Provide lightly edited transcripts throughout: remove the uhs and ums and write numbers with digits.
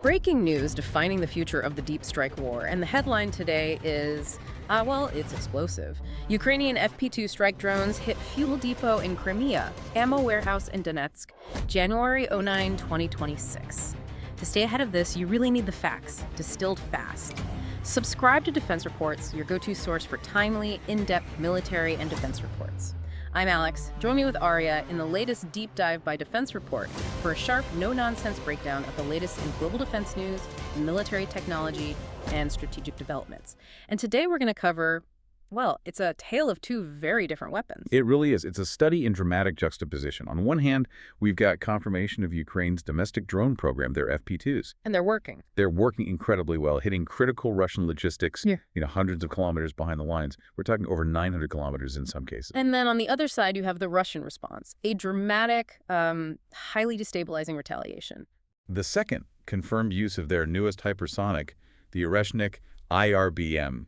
Breaking news defining the future of the deep strike war, and the headline today is, well, it's explosive. Ukrainian FP-2 strike drones hit fuel depot in Crimea, ammo warehouse in Donetsk, January 09, 2026. To stay ahead of this, you really need the facts, distilled fast. Subscribe to Defense Reports, your go-to source for timely, in-depth military and defense reports. I'm Alex. Join me with Aria in the latest deep dive by Defense Report for a sharp, no-nonsense breakdown of the latest in global defense news, military technology, and strategic developments. And today we're going to cover, well, it's a tale of two very different weapons. It really is. It's a study in dramatic juxtaposition. On one hand, we've got confirmation of Ukraine's domestic drone program, their FP-2s. And they're working. They're working incredibly well, hitting critical Russian logistics, hundreds of kilometers behind the lines. We're talking over 900 kilometers in some cases. And then on the other side, you have the Russian response, a dramatic, highly destabilizing retaliation. The second confirmed use of their newest hypersonic, the Oreshnik IRBM.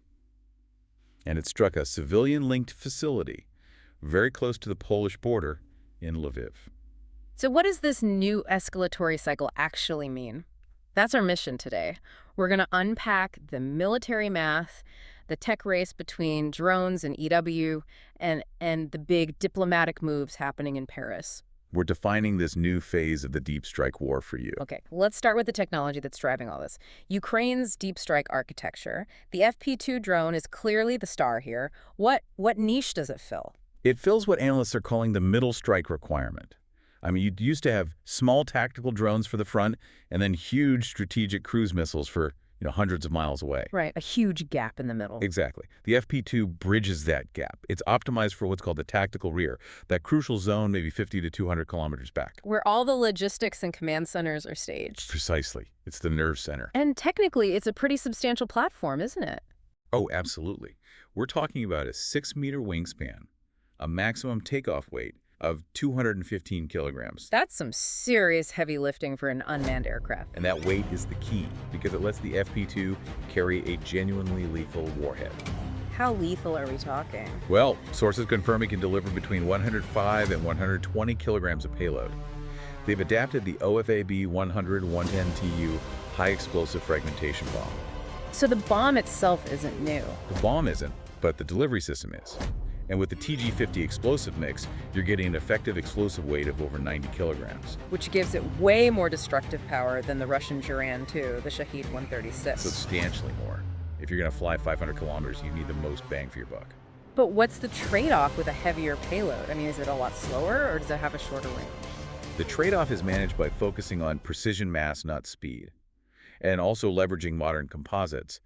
And it struck a civilian-linked facility very close to the Polish border in Lviv. So what does this new escalatory cycle actually mean? That's our mission today. We're going to unpack the military math, the tech race between drones and EW, and the big diplomatic moves happening in Paris. We're defining this new phase of the deep strike war for you. Okay, let's start with the technology that's driving all this. Ukraine's deep strike architecture. The FP-2 drone is clearly the star here. What niche does it fill? It fills what analysts are calling the middle strike requirement. I mean, you used to have small tactical drones for the front and then huge strategic cruise missiles for hundreds of miles away. Right, a huge gap in the middle. Exactly. The FP-2 bridges that gap. It's optimized for what's called the tactical rear, that crucial zone maybe 50 to 200 kilometers back. Where all the logistics and command centers are staged. Precisely. It's the nerve center. And technically, it's a pretty substantial platform, isn't it? Oh, absolutely. We're talking about a 6-meter wingspan, a maximum takeoff weight of 215 kilograms. That's some serious heavy lifting for an unmanned aircraft. And that weight is the key, because it lets the FP-2 carry a genuinely lethal warhead. How lethal are we talking? Well, sources confirm it can deliver between 105 and 120 kilograms of payload. They've adapted the OFAB 100-110Tu high-explosive fragmentation bomb. So the bomb itself isn't new. The bomb isn't, but the delivery system is. And with the TG-50 explosive mix, you're getting an effective explosive weight of over 90 kilograms. Which gives it way more destructive power than the Russian Juran 2, the Shahed 136. Substantially more. If you're going to fly 500 kilometers, you need the most bang for your buck. But what's the trade-off with a heavier payload? I mean, is it a lot slower, or does it have a shorter range? The trade-off is managed by focusing on precision mass, not speed, and also leveraging modern composites.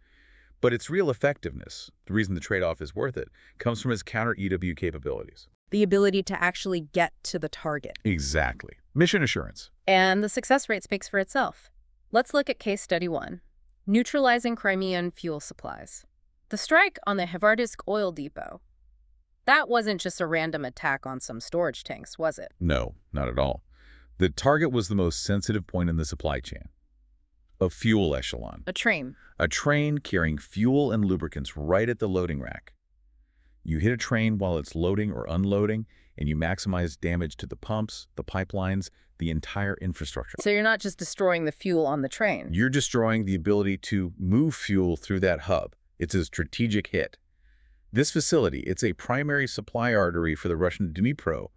But its real effectiveness, the reason the trade-off is worth it, comes from its counter-EW capabilities. The ability to actually get to the target. Exactly. Mission assurance. And the success rate speaks for itself. Let's look at case study 1. Neutralizing Crimean fuel supplies. The strike on the Hvardisk oil depot. That wasn't just a random attack on some storage tanks, was it? No, not at all. The target was the most sensitive point in the supply chain. A fuel echelon. A train. A train carrying fuel and lubricants right at the loading rack. You hit a train while it's loading or unloading, and you maximize damage to the pumps, the pipelines, the entire infrastructure. So you're not just destroying the fuel on the train. You're destroying the ability to move fuel through that hub. It's a strategic hit. This facility, it's a primary supply artery for the Russian Dnipro,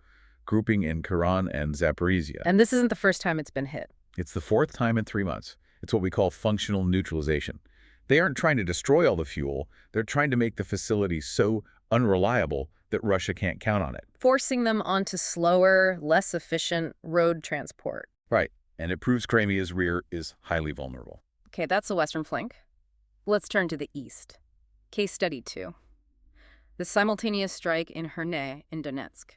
grouping in Kherson and Zaporizhia. And this isn't the first time it's been hit. It's the 4th time in 3 months. It's what we call functional neutralization. They aren't trying to destroy all the fuel. They're trying to make the facility so unreliable that Russia can't count on it. Forcing them onto slower, less efficient road transport. Right. And it proves Crimea's rear is highly vulnerable. Okay, that's the western flank. Let's turn to the east. Case study 2. The simultaneous strike in Herne in Donetsk.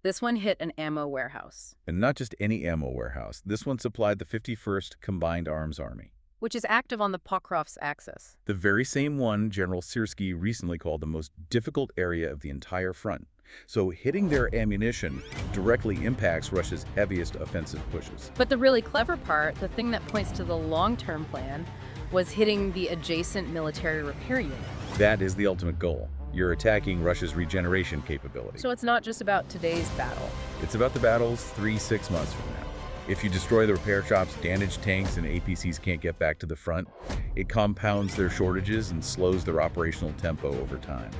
This one hit an ammo warehouse. And not just any ammo warehouse. This one supplied the 51st Combined Arms Army, which is active on the Pokrovsk axis. The very same one General Syrskyi recently called the most difficult area of the entire front. So hitting their ammunition directly impacts Russia's heaviest offensive pushes. But the really clever part, the thing that points to the long-term plan, was hitting the adjacent military repair unit. That is the ultimate goal. You're attacking Russia's regeneration capability. So it's not just about today's battle. It's about the battles 3-6 months from now. If you destroy the repair shops, damage tanks, and APCs can't get back to the front, it compounds their shortages and slows their operational tempo over time.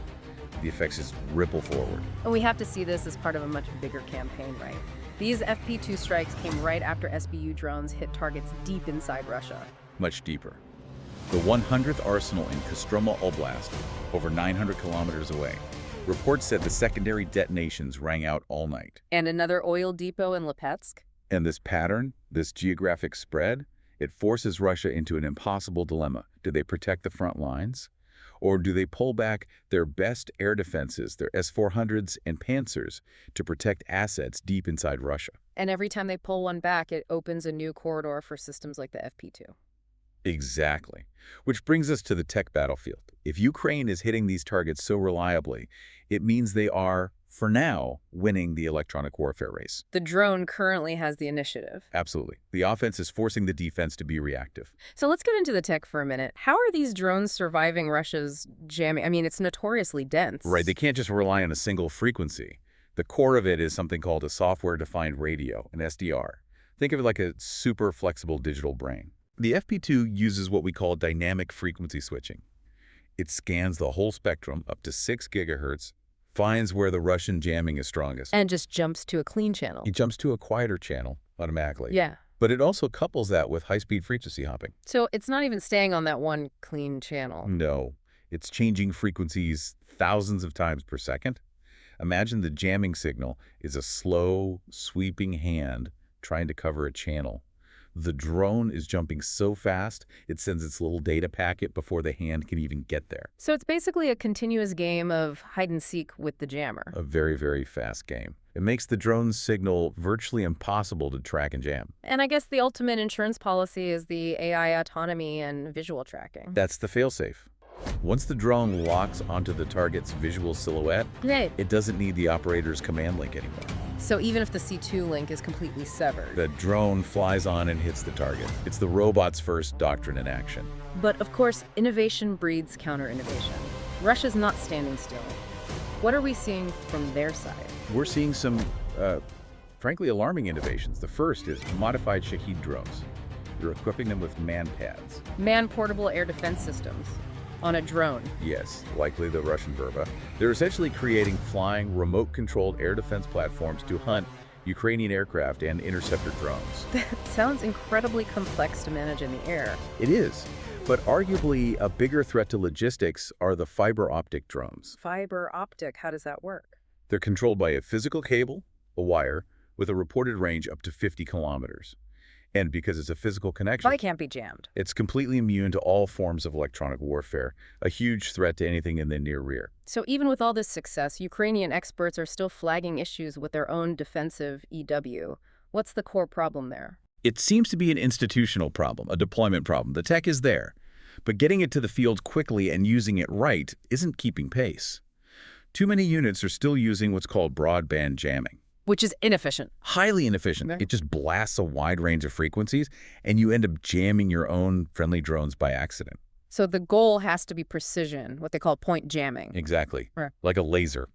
The effects just ripple forward. And we have to see this as part of a much bigger campaign, right? These FP-2 strikes came right after SBU drones hit targets deep inside Russia. Much deeper. The 100th arsenal in Kostroma Oblast, over 900 kilometers away. Reports said the secondary detonations rang out all night. And another oil depot in Lipetsk? And this pattern, this geographic spread, it forces Russia into an impossible dilemma. Do they protect the front lines? Or do they pull back their best air defenses, their S-400s and Panzers, to protect assets deep inside Russia? And every time they pull one back, it opens a new corridor for systems like the FP-2. Exactly. Which brings us to the tech battlefield. If Ukraine is hitting these targets so reliably, it means they are, for now, winning the electronic warfare race. The drone currently has the initiative. Absolutely. The offense is forcing the defense to be reactive. So let's get into the tech for a minute. How are these drones surviving Russia's jamming? I mean, it's notoriously dense. Right. They can't just rely on a single frequency. The core of it is something called a software-defined radio, an SDR. Think of it like a super flexible digital brain. The FP-2 uses what we call dynamic frequency switching. It scans the whole spectrum up to 6 gigahertz, finds where the Russian jamming is strongest. And just jumps to a clean channel. It jumps to a quieter channel automatically. Yeah. But it also couples that with high-speed frequency hopping. So it's not even staying on that one clean channel. No. It's changing frequencies thousands of times per second. Imagine the jamming signal is a slow, sweeping hand trying to cover a channel. The drone is jumping so fast, it sends its little data packet before the hand can even get there. So it's basically a continuous game of hide-and-seek with the jammer. A very, very fast game. It makes the drone's signal virtually impossible to track and jam. And I guess the ultimate insurance policy is the AI autonomy and visual tracking. That's the failsafe. Once the drone locks onto the target's visual silhouette, it doesn't need the operator's command link anymore. So even if the C2 link is completely severed. The drone flies on and hits the target. It's the robot's first doctrine in action. But of course, innovation breeds counter-innovation. Russia's not standing still. What are we seeing from their side? We're seeing some, frankly, alarming innovations. The first is modified Shahed drones. They're equipping them with man pads. Man-portable air defense systems. On a drone. Yes, likely the Russian Verba. They're essentially creating flying, remote-controlled air defense platforms to hunt Ukrainian aircraft and interceptor drones. That sounds incredibly complex to manage in the air. It is, but arguably a bigger threat to logistics are the fiber optic drones. Fiber optic, how does that work? They're controlled by a physical cable, a wire, with a reported range up to 50 kilometers. And because it's a physical connection, It can't be jammed. It's completely immune to all forms of electronic warfare, a huge threat to anything in the near rear. So even with all this success, Ukrainian experts are still flagging issues with their own defensive EW. What's the core problem there? It seems to be an institutional problem, a deployment problem. The tech is there, but getting it to the field quickly and using it right isn't keeping pace. Too many units are still using what's called broadband jamming. Which is inefficient. Highly inefficient. It just blasts a wide range of frequencies, and you end up jamming your own friendly drones by accident. So the goal has to be precision, what they call point jamming. Exactly. Right. Like a laser.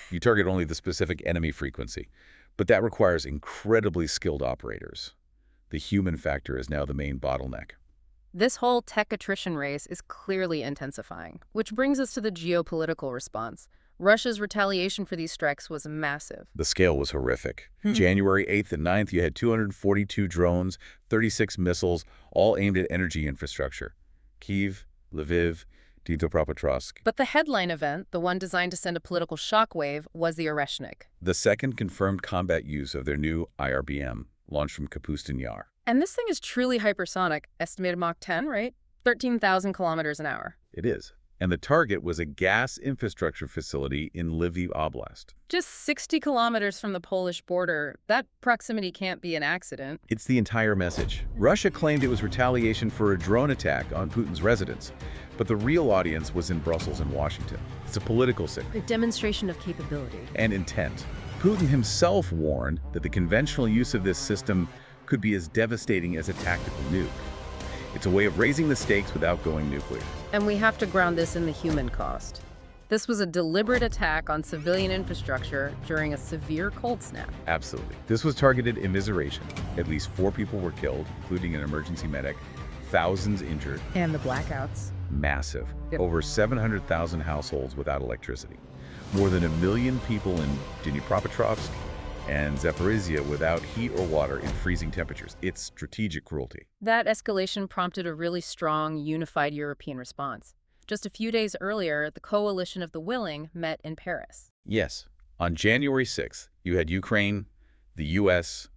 You target only the specific enemy frequency, but that requires incredibly skilled operators. The human factor is now the main bottleneck. This whole tech attrition race is clearly intensifying, which brings us to the geopolitical response. Russia's retaliation for these strikes was massive. The scale was horrific. January 8th and 9th, you had 242 drones, 36 missiles, all aimed at energy infrastructure. Kyiv, Lviv, Dnipropetrovsk. But the headline event, the one designed to send a political shockwave, was the Oreshnik. The second confirmed combat use of their new IRBM, launched from Kapustin Yar. And this thing is truly hypersonic, estimated Mach 10, right? 13,000 kilometers an hour. It is. And the target was a gas infrastructure facility in Lviv Oblast. Just 60 kilometers from the Polish border. That proximity can't be an accident. It's the entire message. Russia claimed it was retaliation for a drone attack on Putin's residence, but the real audience was in Brussels and Washington. It's a political signal. A demonstration of capability. And intent. Putin himself warned that the conventional use of this system could be as devastating as a tactical nuke. It's a way of raising the stakes without going nuclear. And we have to ground this in the human cost. This was a deliberate attack on civilian infrastructure during a severe cold snap. Absolutely. This was targeted immiseration. At least 4 people were killed, including an emergency medic, thousands injured. And the blackouts. Massive. Yep. Over 700,000 households without electricity. More than 1 million people in Dnipropetrovsk and Zaporizhia without heat or water in freezing temperatures. It's strategic cruelty. That escalation prompted a really strong, unified European response. Just a few days earlier, the Coalition of the Willing met in Paris. Yes. On January 6th, you had Ukraine, the U.S.,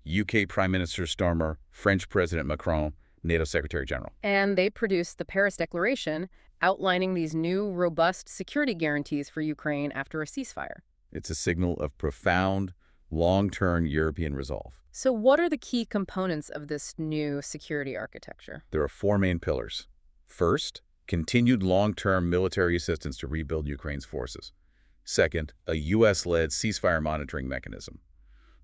UK Prime Minister Starmer, French President Macron, NATO Secretary General. And they produced the Paris Declaration, outlining these new, robust security guarantees for Ukraine after a ceasefire. It's a signal of profound, long-term European resolve. So what are the key components of this new security architecture? There are 4 main pillars. First, continued long-term military assistance to rebuild Ukraine's forces. Second, a U.S.-led ceasefire monitoring mechanism.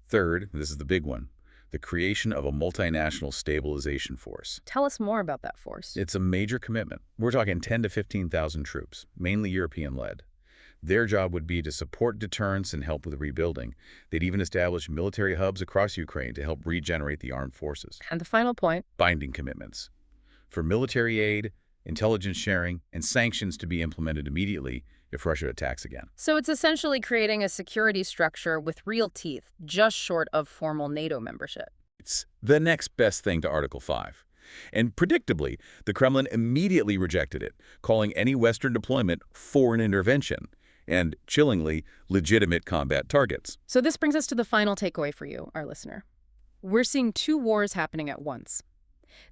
Third, this is the big one, the creation of a multinational stabilization force. Tell us more about that force. It's a major commitment. We're talking 10,000 to 15,000 troops, mainly European-led. Their job would be to support deterrence and help with rebuilding. They'd even establish military hubs across Ukraine to help regenerate the armed forces. And the final point? Binding commitments. For military aid, intelligence sharing, and sanctions to be implemented immediately if Russia attacks again. So it's essentially creating a security structure with real teeth, just short of formal NATO membership. It's the next best thing to Article 5. And predictably, the Kremlin immediately rejected it, calling any Western deployment foreign intervention and, chillingly, legitimate combat targets. So this brings us to the final takeaway for you, our listener. We're seeing 2 wars happening at once.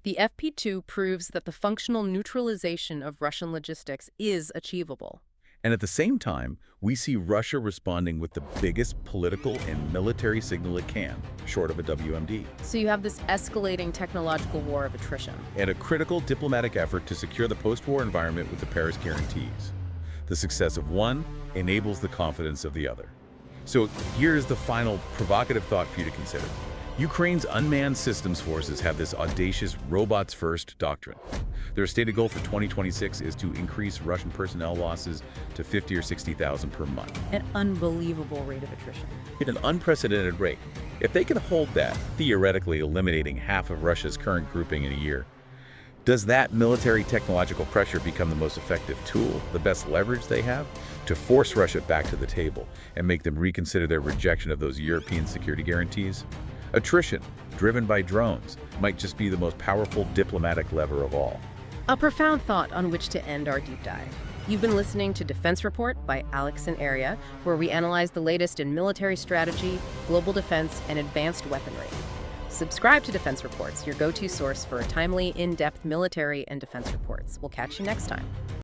The FP-2 proves that the functional neutralization of Russian logistics is achievable. And at the same time, we see Russia responding with the biggest political and military signal it can, short of a WMD. So you have this escalating technological war of attrition. And a critical diplomatic effort to secure the post-war environment with the Paris guarantees. The success of one enables the confidence of the other. So here's the final provocative thought for you to consider. Ukraine's unmanned systems forces have this audacious robots-first doctrine. Their stated goal for 2026 is to increase Russian personnel losses to 50 or 60,000 per month. An unbelievable rate of attrition. At an unprecedented rate. If they can hold that, theoretically eliminating half of Russia's current grouping in a year, does that military technological pressure become the most effective tool, the best leverage they have, to force Russia back to the table and make them reconsider their rejection of those European security guarantees? Attrition, driven by drones, might just be the most powerful diplomatic lever of all. A profound thought on which to end our deep dive. You've been listening to Defense Report by Alex and Aria, where we analyze the latest in military strategy, global defense, and advanced weaponry. Subscribe to Defense Reports, your go-to source for timely, in-depth military and defense reports. We'll catch you next time.